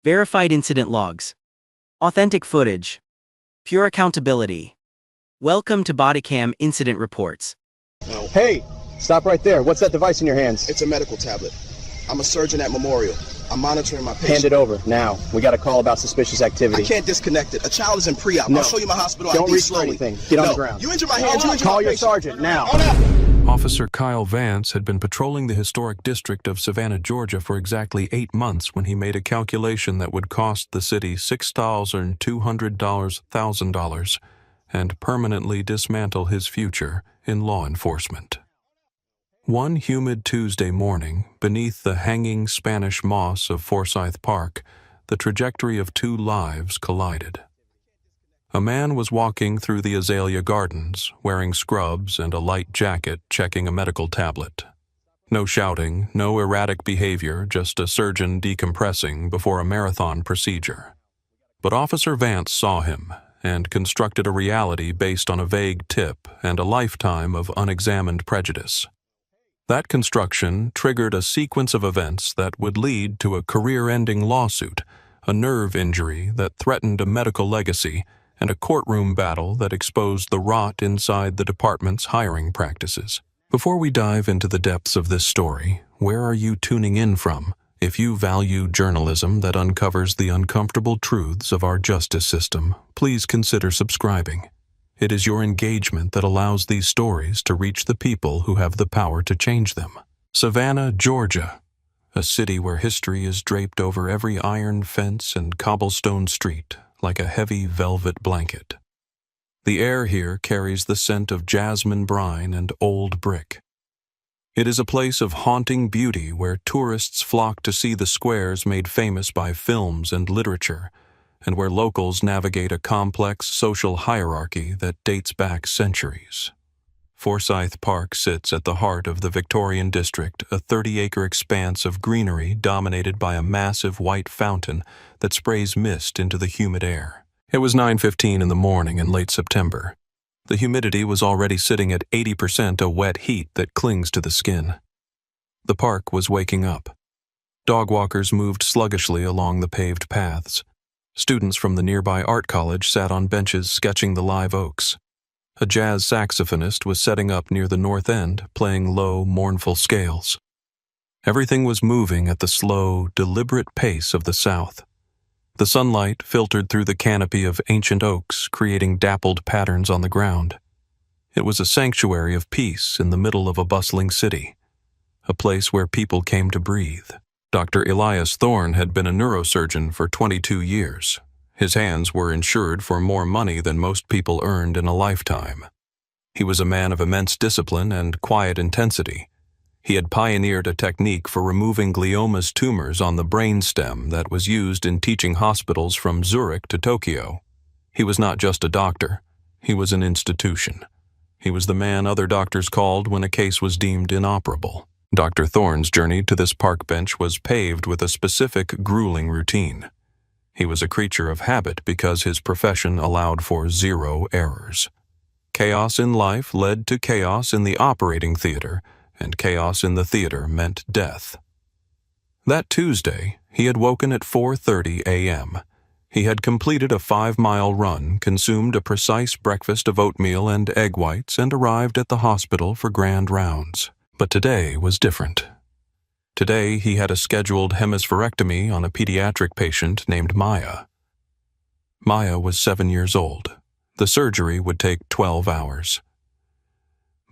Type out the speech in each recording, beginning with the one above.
Verified incident logs. Authentic footage. Pure accountability. Welcome to Bodycam Incident Reports. No. Hey, stop right there. What's that device in your hands? It's a medical tablet. I'm a surgeon at Memorial. I'm monitoring my patient. Hand it over, now. We got a call about suspicious activity. I can't disconnect it. A child is in pre-op. No. I'll show you my hospital Don't ID reach for slowly. anything. Get on the ground. You injured my hands. You injured Call my your patient. sergeant, now. On up. Officer Kyle Vance had been patrolling the historic district of Savannah, Georgia for exactly 8 months when he made a calculation that would cost the city $6,200,000 and permanently dismantle his future in law enforcement. One humid Tuesday morning, beneath the hanging Spanish moss of Forsyth Park, the trajectory of 2 lives collided. A man was walking through the azalea gardens, wearing scrubs and a light jacket, checking a medical tablet. No shouting, no erratic behavior, just a surgeon decompressing before a marathon procedure. But Officer Vance saw him and constructed a reality based on a vague tip and a lifetime of unexamined prejudice. That construction triggered a sequence of events that would lead to a career-ending lawsuit, a nerve injury that threatened a medical legacy, and a courtroom battle that exposed the rot inside the department's hiring practices. Before we dive into the depths of this story, where are you tuning in from? If you value journalism that uncovers the uncomfortable truths of our justice system, please consider subscribing. It is your engagement that allows these stories to reach the people who have the power to change them. Savannah, Georgia, a city where history is draped over every iron fence and cobblestone street like a heavy velvet blanket. The air here carries the scent of jasmine brine and old brick. It is a place of haunting beauty where tourists flock to see the squares made famous by films and literature, and where locals navigate a complex social hierarchy that dates back centuries. Forsyth Park sits at the heart of the Victorian district, a 30-acre expanse of greenery dominated by a massive white fountain that sprays mist into the humid air. It was 9:15 in the morning in late September. The humidity was already sitting at 80%, a wet heat that clings to the skin. The park was waking up. Dog walkers moved sluggishly along the paved paths. Students from the nearby art college sat on benches sketching the live oaks. A jazz saxophonist was setting up near the north end, playing low, mournful scales. Everything was moving at the slow, deliberate pace of the South. The sunlight filtered through the canopy of ancient oaks, creating dappled patterns on the ground. It was a sanctuary of peace in the middle of a bustling city, a place where people came to breathe. Dr. Elias Thorne had been a neurosurgeon for 22 years. His hands were insured for more money than most people earned in a lifetime. He was a man of immense discipline and quiet intensity. He had pioneered a technique for removing gliomas tumors on the brainstem that was used in teaching hospitals from Zurich to Tokyo. He was not just a doctor. He was an institution. He was the man other doctors called when a case was deemed inoperable. Dr. Thorne's journey to this park bench was paved with a specific, grueling routine. He was a creature of habit because his profession allowed for 0 errors. Chaos in life led to chaos in the operating theater, and chaos in the theater meant death. That Tuesday, he had woken at 4:30 a.m. He had completed a 5-mile run, consumed a precise breakfast of oatmeal and egg whites, and arrived at the hospital for grand rounds. But today was different. Today, he had a scheduled hemispherectomy on a pediatric patient named Maya. Maya was 7 years old. The surgery would take 12 hours.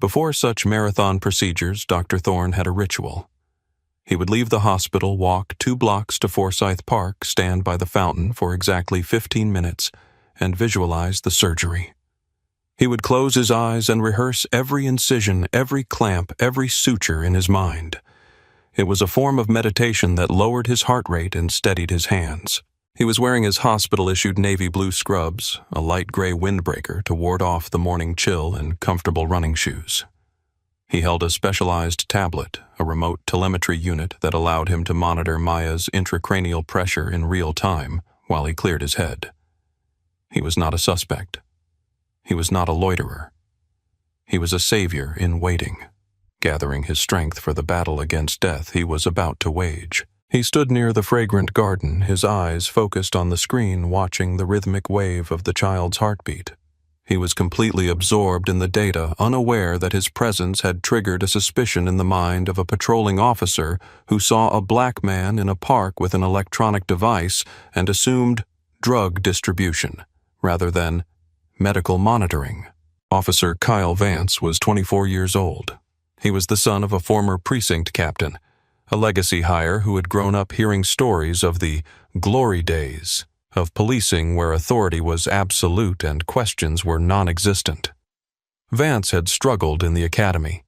Before such marathon procedures, Dr. Thorne had a ritual. He would leave the hospital, walk 2 blocks to Forsyth Park, stand by the fountain for exactly 15 minutes, and visualize the surgery. He would close his eyes and rehearse every incision, every clamp, every suture in his mind. It was a form of meditation that lowered his heart rate and steadied his hands. He was wearing his hospital-issued navy blue scrubs, a light gray windbreaker to ward off the morning chill, and comfortable running shoes. He held a specialized tablet, a remote telemetry unit that allowed him to monitor Maya's intracranial pressure in real time while he cleared his head. He was not a suspect. He was not a loiterer. He was a savior in waiting, gathering his strength for the battle against death he was about to wage. He stood near the fragrant garden, his eyes focused on the screen, watching the rhythmic wave of the child's heartbeat. He was completely absorbed in the data, unaware that his presence had triggered a suspicion in the mind of a patrolling officer who saw a black man in a park with an electronic device and assumed drug distribution, rather than medical monitoring. Officer Kyle Vance was 24 years old. He was the son of a former precinct captain, a legacy hire who had grown up hearing stories of the glory days of policing where authority was absolute and questions were non-existent. Vance had struggled in the academy.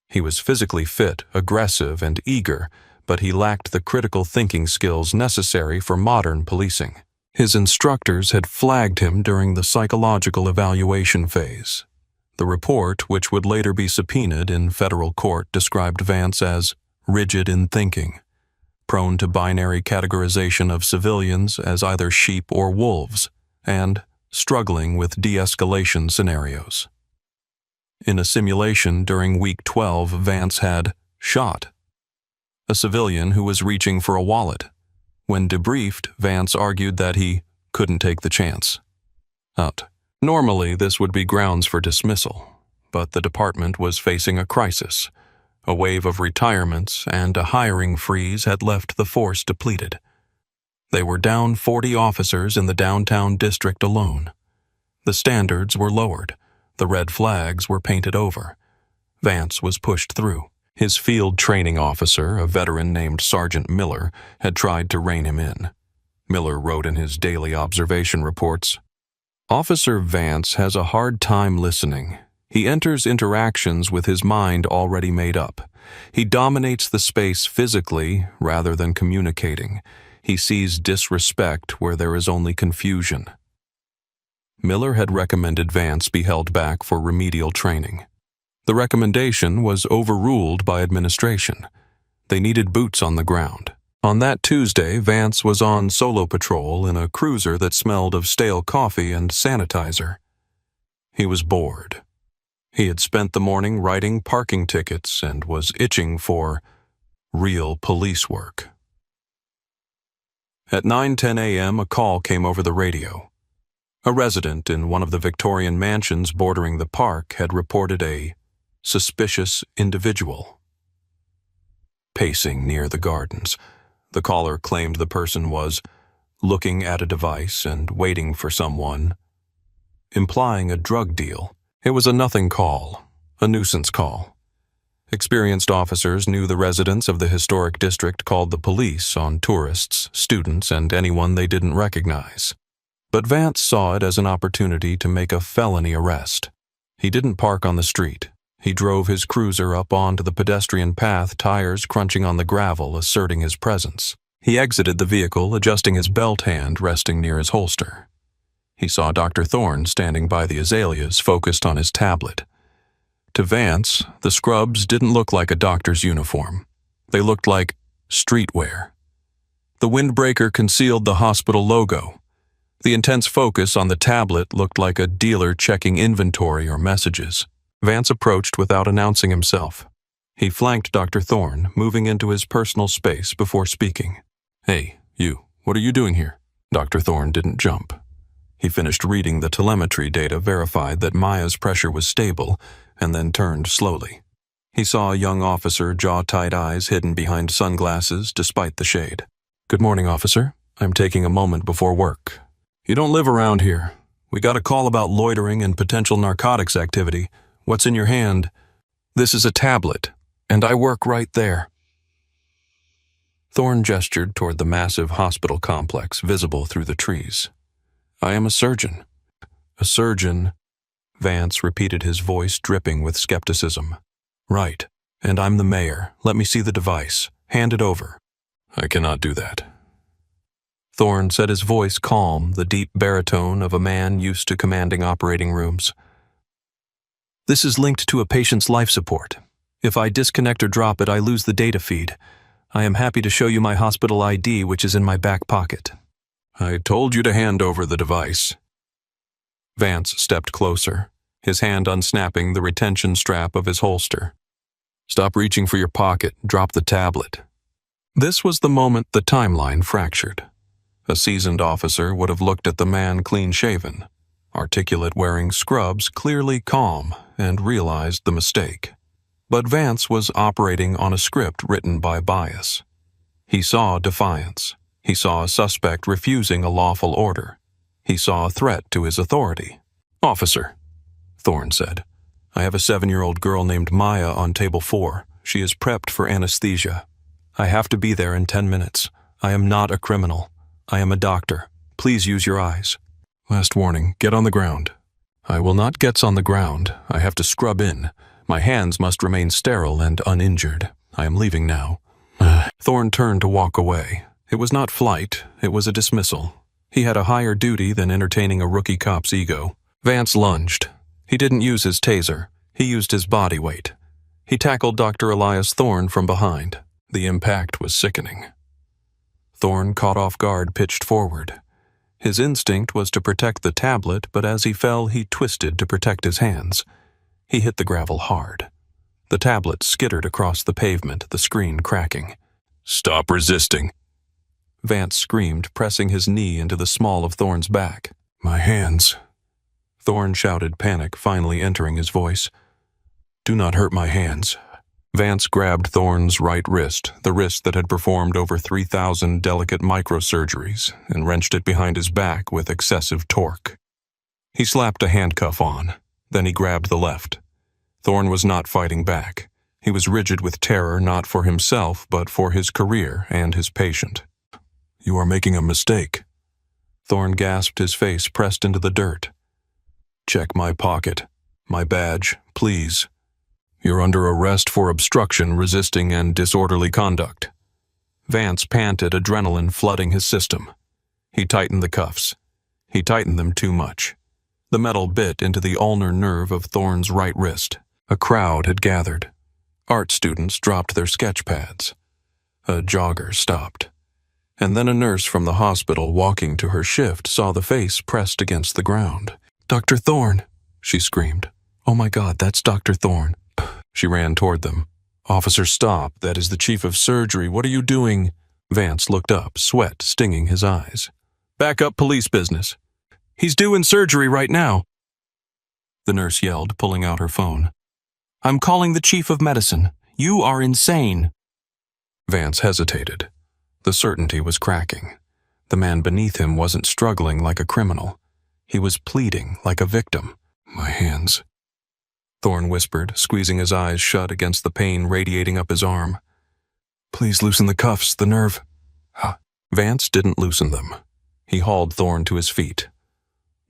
He was physically fit, aggressive, and eager, but he lacked the critical thinking skills necessary for modern policing. His instructors had flagged him during the psychological evaluation phase. The report, which would later be subpoenaed in federal court, described Vance as rigid in thinking, prone to binary categorization of civilians as either sheep or wolves, and struggling with de-escalation scenarios. In a simulation during week 12, Vance had shot a civilian who was reaching for a wallet. When debriefed, Vance argued that he couldn't take the chance. Normally, this would be grounds for dismissal, but the department was facing a crisis. A wave of retirements and a hiring freeze had left the force depleted. They were down 40 officers in the downtown district alone. The standards were lowered. The red flags were painted over. Vance was pushed through. His field training officer, a veteran named Sergeant Miller, had tried to rein him in. Miller wrote in his daily observation reports, "Officer Vance has a hard time listening. He enters interactions with his mind already made up. He dominates the space physically rather than communicating. He sees disrespect where there is only confusion." Miller had recommended Vance be held back for remedial training. The recommendation was overruled by administration. They needed boots on the ground. On that Tuesday, Vance was on solo patrol in a cruiser that smelled of stale coffee and sanitizer. He was bored. He had spent the morning writing parking tickets and was itching for real police work. At 9:10 a.m., a call came over the radio. A resident in one of the Victorian mansions bordering the park had reported a suspicious individual pacing near the gardens. The caller claimed the person was looking at a device and waiting for someone, implying a drug deal. It was a nothing call, a nuisance call. Experienced officers knew the residents of the historic district called the police on tourists, students, and anyone they didn't recognize. But Vance saw it as an opportunity to make a felony arrest. He didn't park on the street. He drove his cruiser up onto the pedestrian path, tires crunching on the gravel, asserting his presence. He exited the vehicle, adjusting his belt hand resting near his holster. He saw Dr. Thorne standing by the azaleas, focused on his tablet. To Vance, the scrubs didn't look like a doctor's uniform. They looked like streetwear. The windbreaker concealed the hospital logo. The intense focus on the tablet looked like a dealer checking inventory or messages. Vance approached without announcing himself. He flanked Dr. Thorne, moving into his personal space before speaking. "Hey, you, what are you doing here?" Dr. Thorne didn't jump. He finished reading the telemetry data, verified that Maya's pressure was stable, and then turned slowly. He saw a young officer, jaw-tight eyes hidden behind sunglasses despite the shade. "Good morning, officer. I'm taking a moment before work." "You don't live around here. We got a call about loitering and potential narcotics activity. What's in your hand?" "This is a tablet, and I work right there." Thorne gestured toward the massive hospital complex visible through the trees. "I am a surgeon." "A surgeon?" Vance repeated, his voice dripping with skepticism. "Right, and I'm the mayor. Let me see the device. Hand it over." "I cannot do that." Thorne said, his voice calm, the deep baritone of a man used to commanding operating rooms. "This is linked to a patient's life support. If I disconnect or drop it, I lose the data feed. I am happy to show you my hospital ID, which is in my back pocket." "I told you to hand over the device." Vance stepped closer, his hand unsnapping the retention strap of his holster. "Stop reaching for your pocket. Drop the tablet." This was the moment the timeline fractured. A seasoned officer would have looked at the man clean-shaven, articulate, wearing scrubs, clearly calm, and realized the mistake. But Vance was operating on a script written by bias. He saw defiance. He saw a suspect refusing a lawful order. He saw a threat to his authority. "Officer," Thorne said, "I have a 7-year-old girl named Maya on table 4. She is prepped for anesthesia. I have to be there in 10 minutes. I am not a criminal. I am a doctor. Please use your eyes. Last warning, get on the ground." "I will not get on the ground. I have to scrub in. My hands must remain sterile and uninjured. I am leaving now." Thorne turned to walk away. It was not flight, it was a dismissal. He had a higher duty than entertaining a rookie cop's ego. Vance lunged. He didn't use his taser. He used his body weight. He tackled Dr. Elias Thorne from behind. The impact was sickening. Thorne, caught off guard, pitched forward. His instinct was to protect the tablet, but as he fell, he twisted to protect his hands. He hit the gravel hard. The tablet skittered across the pavement, the screen cracking. "Stop resisting," Vance screamed, pressing his knee into the small of Thorne's back. "My hands," Thorne shouted, panic finally entering his voice. "Do not hurt my hands." Vance grabbed Thorne's right wrist, the wrist that had performed over 3,000 delicate microsurgeries, and wrenched it behind his back with excessive torque. He slapped a handcuff on, then he grabbed the left. Thorne was not fighting back. He was rigid with terror, not for himself, but for his career and his patient. "You are making a mistake." Thorne gasped, his face pressed into the dirt. "Check my pocket. My badge, please. You're under arrest for obstruction, resisting, and disorderly conduct." Vance panted, adrenaline flooding his system. He tightened the cuffs. He tightened them too much. The metal bit into the ulnar nerve of Thorne's right wrist. A crowd had gathered. Art students dropped their sketch pads. A jogger stopped. And then a nurse from the hospital walking to her shift saw the face pressed against the ground. "Dr. Thorne," she screamed. "Oh my God, that's Dr. Thorne." She ran toward them. "Officer, stop. That is the chief of surgery. What are you doing?" Vance looked up, sweat stinging his eyes. "Back up police business. He's due in surgery right now," the nurse yelled, pulling out her phone. "I'm calling the chief of medicine. You are insane." Vance hesitated. The certainty was cracking. The man beneath him wasn't struggling like a criminal. He was pleading like a victim. "My hands," Thorne whispered, squeezing his eyes shut against the pain radiating up his arm. "Please loosen the cuffs, the nerve." Vance didn't loosen them. He hauled Thorne to his feet.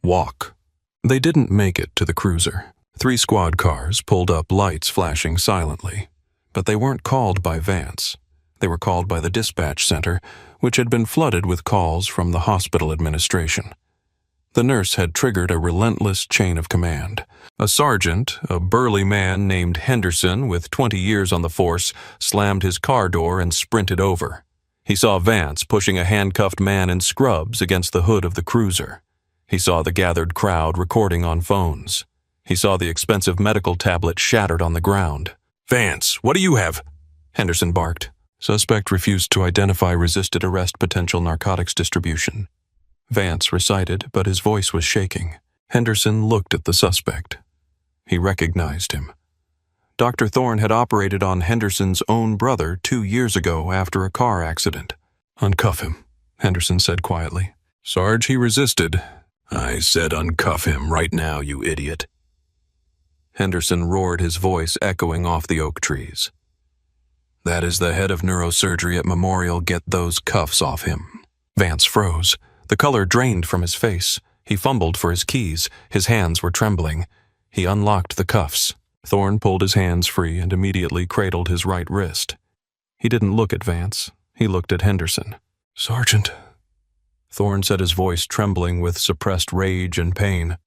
"Walk." They didn't make it to the cruiser. 3 squad cars pulled up, lights flashing silently. But they weren't called by Vance. They were called by the dispatch center, which had been flooded with calls from the hospital administration. The nurse had triggered a relentless chain of command. A sergeant, a burly man named Henderson with 20 years on the force, slammed his car door and sprinted over. He saw Vance pushing a handcuffed man in scrubs against the hood of the cruiser. He saw the gathered crowd recording on phones. He saw the expensive medical tablet shattered on the ground. "Vance, what do you have?" Henderson barked. Suspect refused to identify, resisted arrest, potential narcotics distribution. Vance recited, but his voice was shaking. Henderson looked at the suspect. He recognized him. Dr. Thorne had operated on Henderson's own brother 2 years ago after a car accident. "Uncuff him," Henderson said quietly. "Sarge, he resisted." "I said uncuff him right now, you idiot." Henderson roared, his voice echoing off the oak trees. "That is the head of neurosurgery at Memorial. Get those cuffs off him." Vance froze. The color drained from his face. He fumbled for his keys. His hands were trembling. He unlocked the cuffs. Thorne pulled his hands free and immediately cradled his right wrist. He didn't look at Vance. He looked at Henderson. "Sergeant," Thorne said, his voice trembling with suppressed rage and pain.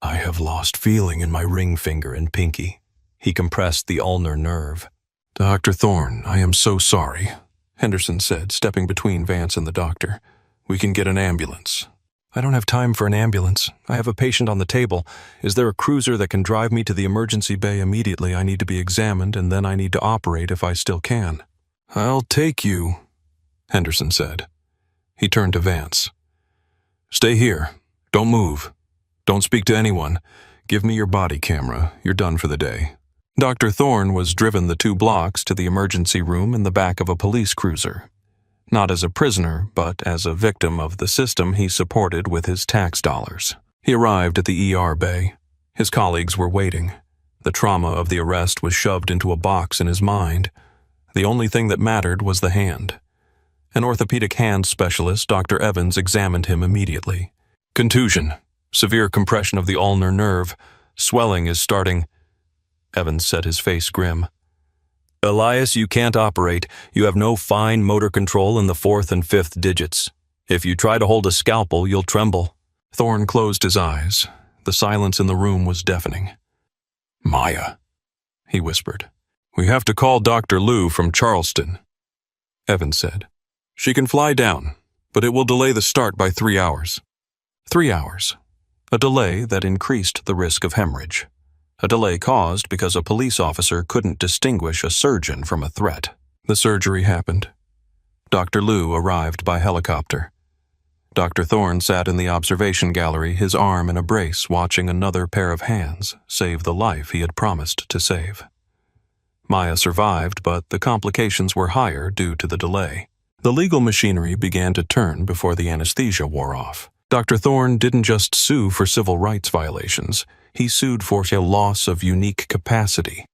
"I have lost feeling in my ring finger and pinky." He compressed the ulnar nerve. "Dr. Thorne, I am so sorry," Henderson said, stepping between Vance and the doctor. "We can get an ambulance." "I don't have time for an ambulance. I have a patient on the table. Is there a cruiser that can drive me to the emergency bay immediately? I need to be examined, and then I need to operate if I still can." "I'll take you," Henderson said. He turned to Vance. "Stay here. Don't move. Don't speak to anyone. Give me your body camera. You're done for the day." Dr. Thorne was driven the 2 blocks to the emergency room in the back of a police cruiser. Not as a prisoner, but as a victim of the system he supported with his tax dollars. He arrived at the ER bay. His colleagues were waiting. The trauma of the arrest was shoved into a box in his mind. The only thing that mattered was the hand. An orthopedic hand specialist, Dr. Evans, examined him immediately. "Contusion. Severe compression of the ulnar nerve. Swelling is starting." Evans said, his face grim. "Elias, you can't operate. You have no fine motor control in the 4th and 5th digits. If you try to hold a scalpel, you'll tremble." Thorne closed his eyes. The silence in the room was deafening. "Maya," he whispered. "We have to call Dr. Liu from Charleston," Evans said. "She can fly down, but it will delay the start by 3 hours." 3 hours. A delay that increased the risk of hemorrhage. A delay caused because a police officer couldn't distinguish a surgeon from a threat. The surgery happened. Dr. Liu arrived by helicopter. Dr. Thorne sat in the observation gallery, his arm in a brace, watching another pair of hands save the life he had promised to save. Maya survived, but the complications were higher due to the delay. The legal machinery began to turn before the anesthesia wore off. Dr. Thorne didn't just sue for civil rights violations. He sued for a loss of unique capacity.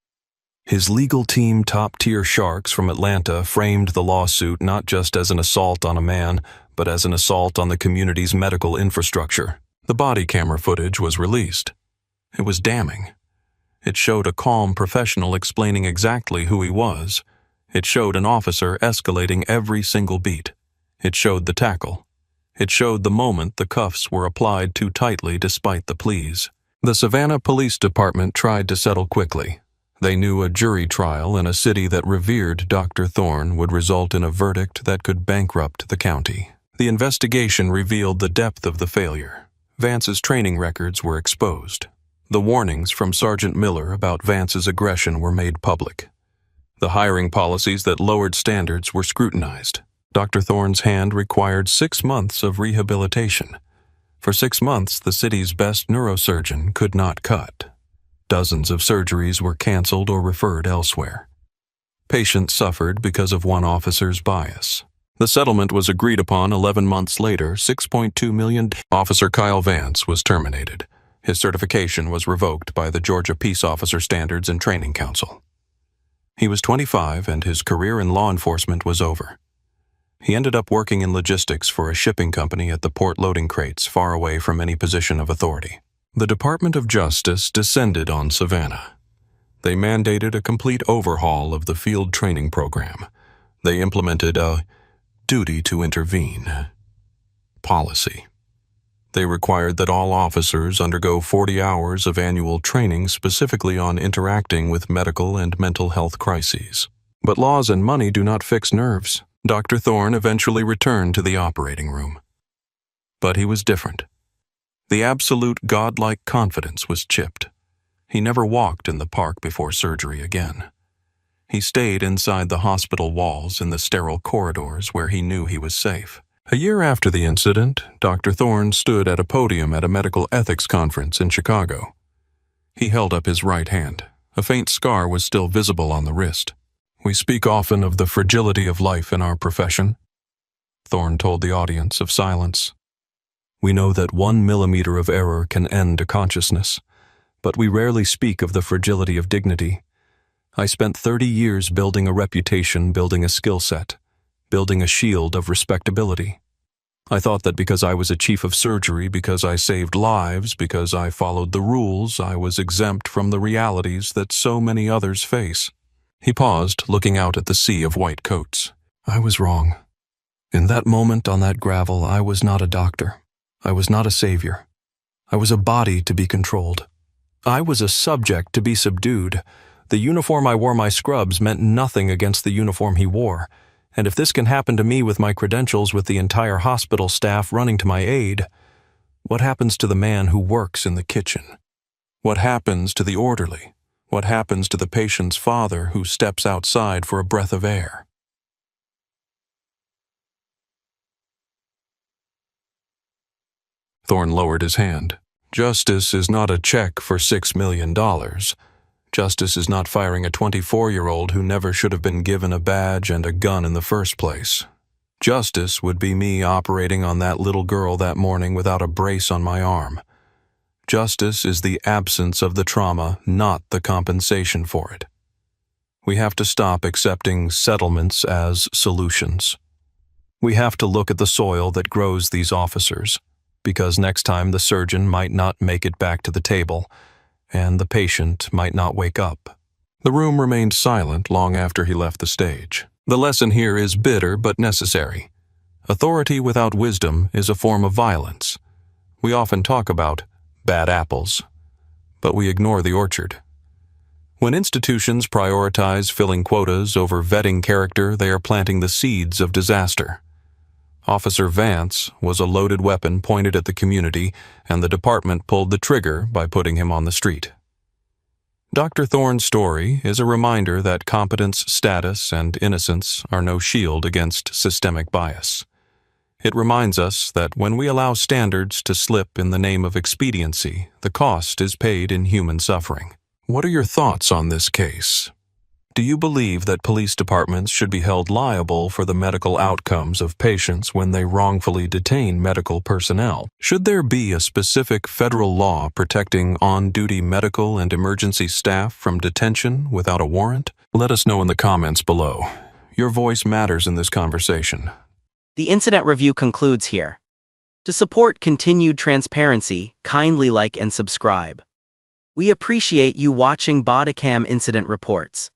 His legal team, top-tier sharks from Atlanta, framed the lawsuit not just as an assault on a man, but as an assault on the community's medical infrastructure. The body camera footage was released. It was damning. It showed a calm professional explaining exactly who he was. It showed an officer escalating every single beat. It showed the tackle. It showed the moment the cuffs were applied too tightly despite the pleas. The Savannah Police Department tried to settle quickly. They knew a jury trial in a city that revered Dr. Thorne would result in a verdict that could bankrupt the county. The investigation revealed the depth of the failure. Vance's training records were exposed. The warnings from Sergeant Miller about Vance's aggression were made public. The hiring policies that lowered standards were scrutinized. Dr. Thorne's hand required 6 months of rehabilitation. For 6 months, the city's best neurosurgeon could not cut. Dozens of surgeries were canceled or referred elsewhere. Patients suffered because of one officer's bias. The settlement was agreed upon 11 months later. $6.2 million. Officer Kyle Vance was terminated. His certification was revoked by the Georgia Peace Officer Standards and Training Council. He was 25 and his career in law enforcement was over. He ended up working in logistics for a shipping company at the port loading crates far away from any position of authority. The Department of Justice descended on Savannah. They mandated a complete overhaul of the field training program. They implemented a duty to intervene policy. They required that all officers undergo 40 hours of annual training specifically on interacting with medical and mental health crises. But laws and money do not fix nerves. Dr. Thorne eventually returned to the operating room. But he was different. The absolute godlike confidence was chipped. He never walked in the park before surgery again. He stayed inside the hospital walls in the sterile corridors where he knew he was safe. A year after the incident, Dr. Thorne stood at a podium at a medical ethics conference in Chicago. He held up his right hand. A faint scar was still visible on the wrist. "We speak often of the fragility of life in our profession," Thorne told the audience of silence. "We know that 1 millimeter of error can end a consciousness, but we rarely speak of the fragility of dignity. I spent 30 years building a reputation, building a skill set, building a shield of respectability. I thought that because I was a chief of surgery, because I saved lives, because I followed the rules, I was exempt from the realities that so many others face." He paused, looking out at the sea of white coats. "I was wrong. In that moment on that gravel, I was not a doctor. I was not a savior. I was a body to be controlled. I was a subject to be subdued. The uniform I wore my scrubs meant nothing against the uniform he wore. And if this can happen to me with my credentials, with the entire hospital staff running to my aid, what happens to the man who works in the kitchen? What happens to the orderly? What happens to the patient's father who steps outside for a breath of air? Thorne lowered his hand. Justice is not a check for $6 million. Justice is not firing a 24-year-old who never should have been given a badge and a gun in the first place. Justice would be me operating on that little girl that morning without a brace on my arm. Justice is the absence of the trauma, not the compensation for it. We have to stop accepting settlements as solutions. We have to look at the soil that grows these officers, because next time the surgeon might not make it back to the table, and the patient might not wake up. The room remained silent long after he left the stage. The lesson here is bitter but necessary. Authority without wisdom is a form of violence. We often talk about bad apples, but we ignore the orchard. When institutions prioritize filling quotas over vetting character, they are planting the seeds of disaster. Officer Vance was a loaded weapon pointed at the community, and the department pulled the trigger by putting him on the street. Dr. Thorne's story is a reminder that competence, status, and innocence are no shield against systemic bias. It reminds us that when we allow standards to slip in the name of expediency, the cost is paid in human suffering. What are your thoughts on this case? Do you believe that police departments should be held liable for the medical outcomes of patients when they wrongfully detain medical personnel? Should there be a specific federal law protecting on-duty medical and emergency staff from detention without a warrant? Let us know in the comments below. Your voice matters in this conversation. The incident review concludes here. To support continued transparency, kindly like and subscribe. We appreciate you watching Bodycam Incident Reports.